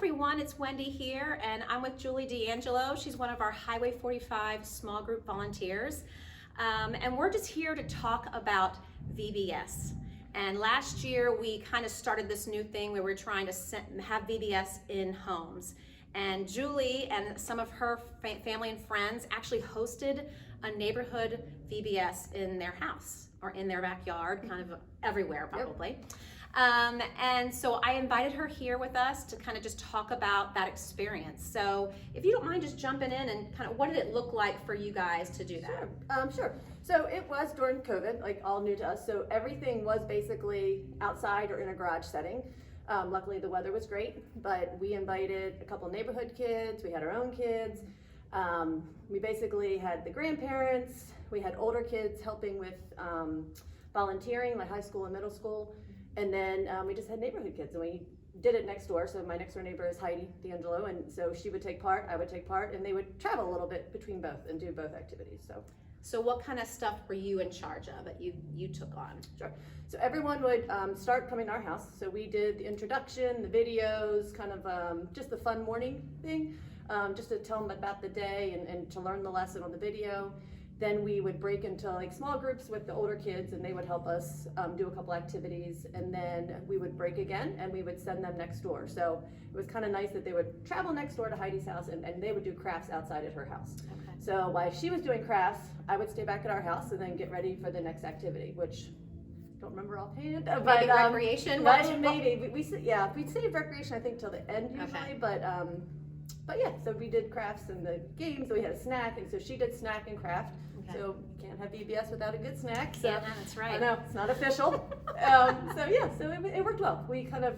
everyone, it's Wendy here, and I'm with Julie DiAngelo. She's one of our Highway 45 small group volunteers, and we're just here to talk about VBS. And last year we kind of started this new thing where we're trying to have VBS in homes. And Julie and some of her family and friends actually hosted a neighborhood VBS in their house or in their backyard, kind of everywhere probably. Yep. And so I invited her here with us to kind of just talk about that experience. So if you don't mind just jumping in and kind of what did it look like for you guys to do that? Sure. So it was during COVID, like all new to us. So everything was basically outside or in a garage setting. Luckily the weather was great, but we invited a couple neighborhood kids, we had our own kids. We basically had the grandparents, we had older kids helping with volunteering, like high school and middle school. And then we just had neighborhood kids, and we did it next door. So my next door neighbor is Heidi DiAngelo, and so she would take part, I would take part, and they would travel a little bit between both and do both activities. So what kind of stuff were you in charge of that you took on? Sure. So everyone would start coming to our house. So we did the introduction, the videos, kind of just the fun morning thing, just to tell them about the day and to learn the lesson on the video. Then we would break into like small groups with the older kids, and they would help us do a couple activities, and then we would break again and we would send them next door. So it was kind of nice that they would travel next door to Heidi's house, and they would do crafts outside at her house. Okay. So while she was doing crafts, I would stay back at our house and then get ready for the next activity, which I don't remember offhand. But recreation? Maybe. We saved recreation I think till the end usually, okay. But yeah, so we did crafts and the games, we had a snack, and so she did snack and craft. Okay. So you can't have VBS without a good snack. So, yeah, that's right. I know, it's not official. So it worked well. We kind of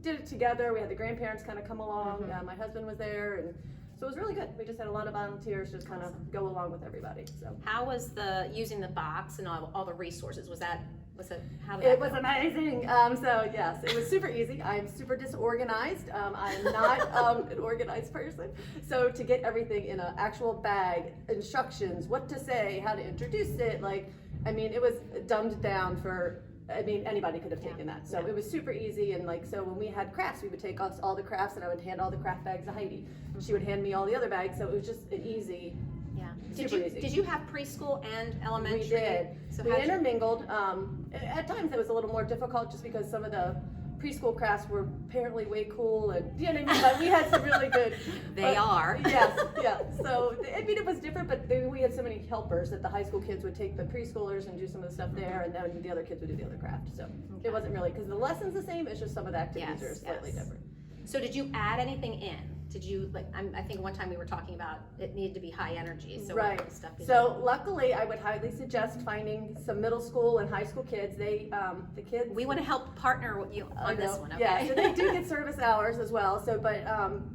did it together. We had the grandparents kind of come along. Mm-hmm. My husband was there, and so it was really good. We just had a lot of volunteers just kind of go along with everybody. So how was using the box and all the resources? It was amazing. So yes, it was super easy. I'm super disorganized. I'm not an organized person. So to get everything in an actual bag, instructions, what to say, how to introduce it, it was dumbed down for, anybody could have taken that. So it was super easy, and so when we had crafts, we would take off all the crafts, and I would hand all the craft bags to Heidi. She would hand me all the other bags, so it was just an easy. Yeah. Did you have preschool and elementary? We did. So we intermingled. At times it was a little more difficult just because some of the preschool crafts were apparently way cool, and but we had some really good. They are. Yes, yeah. So it was different, but we had so many helpers that the high school kids would take the preschoolers and do some of the stuff there, and then the other kids would do the other craft. So it wasn't really, because the lesson's the same. It's just some of the activities are slightly different. So did you add anything in? Did you I think one time we were talking about it needed to be high energy. So right. What kind of stuff so luckily, I would highly suggest finding some middle school and high school kids. The kids. We want to help partner with you on this one. Okay? Yeah, so they do get service hours as well. So, but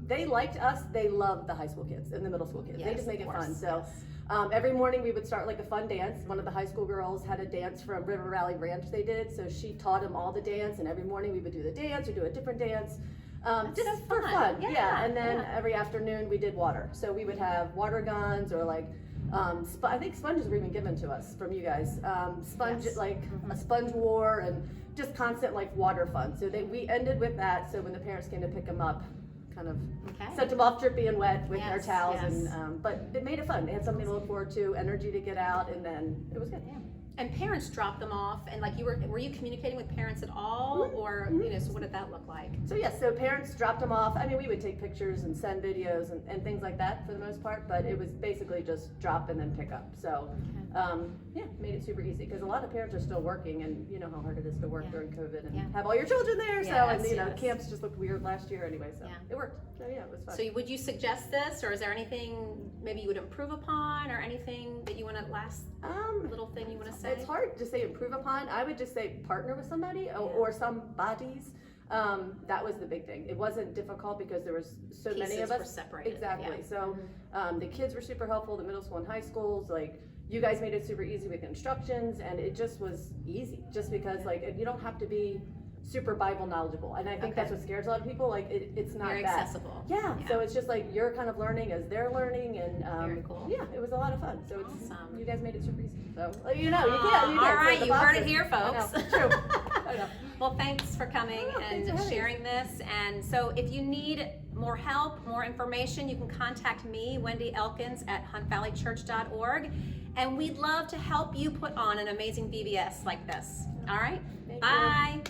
they liked us. They loved the high school kids and the middle school kids. Yes, they just make it fun. So. Yes. Every morning we would start like a fun dance. One of the high school girls had a dance from River Valley Ranch they did. So she taught them all the dance, and every morning we would do the dance or do a different dance. Just for fun. Yeah. And then every afternoon we did water. So we would have water guns, or I think sponges were even given to us from you guys. A sponge war, and just constant water fun. So we ended with that. So when the parents came to pick them up, kind of sent them off drippy and wet with their towels, and but it made it fun. They had something to look forward to, energy to get out, and then it was good. Yeah. And parents dropped them off, and were you communicating with parents at all, or so what did that look like? So yes, so parents dropped them off. We would take pictures and send videos and things like that for the most part, but it was basically just drop and then pick up. So made it super easy, because a lot of parents are still working, and you know how hard it is to work during COVID and have all your children there. Camps just looked weird last year anyway, so it worked. So it was fun. So would you suggest this, or is there anything maybe you would improve upon, or anything that you want to little thing you want to say? It's hard to say improve upon. I would just say partner with somebody or some bodies. That was the big thing. It wasn't difficult because there was so many of us. Were separated. Exactly. Yeah. So the kids were super helpful. The middle school and high schools, you guys made it super easy with instructions, and it just was easy. Just because you don't have to be super Bible knowledgeable, and I think that's what scares a lot of people. It's not very that accessible. Yeah. So it's just you're kind of learning as they're learning, and very cool. Yeah, it was a lot of fun. So awesome. You guys made it super easy. So you did. All right, you heard it here, folks. True. Well, thanks for coming and sharing this. And so if you need more help, more information, you can contact me, Wendy Elkins, at huntvalleychurch.org. And we'd love to help you put on an amazing VBS like this. All right? Bye.